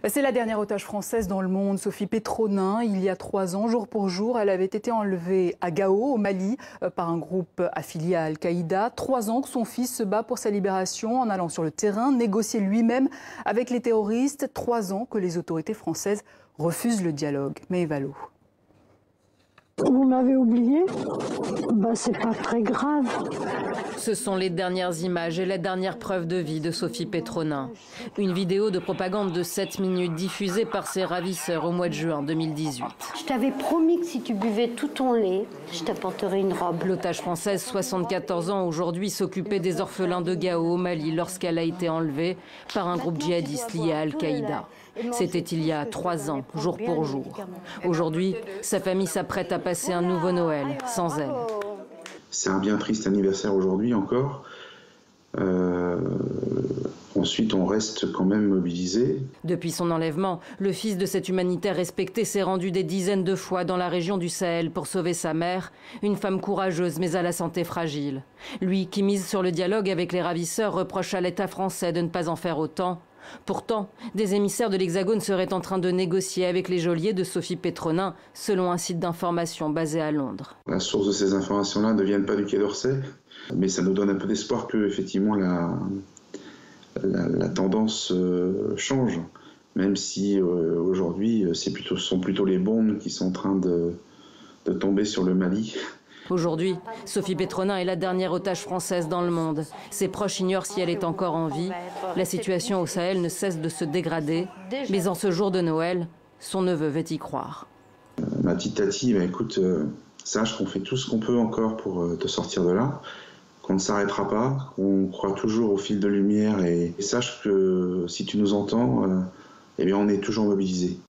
C'est la dernière otage française dans le monde, Sophie Petronin. Il y a 3 ans, jour pour jour, elle avait été enlevée à Gao, au Mali, par un groupe affilié à Al-Qaïda. 3 ans que son fils se bat pour sa libération en allant sur le terrain, négocier lui-même avec les terroristes. 3 ans que les autorités françaises refusent le dialogue. Mais Evalo. Vous m'avez oublié? C'est pas très grave. Ce sont les dernières images et les dernières preuves de vie de Sophie Petronin. Une vidéo de propagande de 7 minutes diffusée par ses ravisseurs au mois de juin 2018. Je t'avais promis que si tu buvais tout ton lait, je t'apporterais une robe. L'otage française, 74 ans aujourd'hui, s'occupait des orphelins de Gao au Mali lorsqu'elle a été enlevée par un groupe djihadiste lié à Al-Qaïda. C'était il y a 3 ans, jour pour jour. Aujourd'hui, sa famille s'apprête à passer un nouveau Noël sans elle. C'est un bien triste anniversaire aujourd'hui encore. Ensuite, on reste quand même mobilisé. Depuis son enlèvement, le fils de cet humanitaire respecté s'est rendu des dizaines de fois dans la région du Sahel pour sauver sa mère, une femme courageuse mais à la santé fragile. Lui, qui mise sur le dialogue avec les ravisseurs, reproche à l'État français de ne pas en faire autant. Pourtant, des émissaires de l'Hexagone seraient en train de négocier avec les geôliers de Sophie Petronin, selon un site d'information basé à Londres. La source de ces informations-là ne viennent pas du Quai d'Orsay, mais ça nous donne un peu d'espoir que, effectivement, la tendance change, même si aujourd'hui, ce sont plutôt les bombes qui sont en train de tomber sur le Mali. Aujourd'hui, Sophie Petronin est la dernière otage française dans le monde. Ses proches ignorent si elle est encore en vie. La situation au Sahel ne cesse de se dégrader. Mais en ce jour de Noël, son neveu veut y croire. Ma petite Tati, écoute, sache qu'on fait tout ce qu'on peut encore pour te sortir de là, qu'on ne s'arrêtera pas, qu'on croit toujours au fil de lumière et sache que si tu nous entends, on est toujours mobilisés.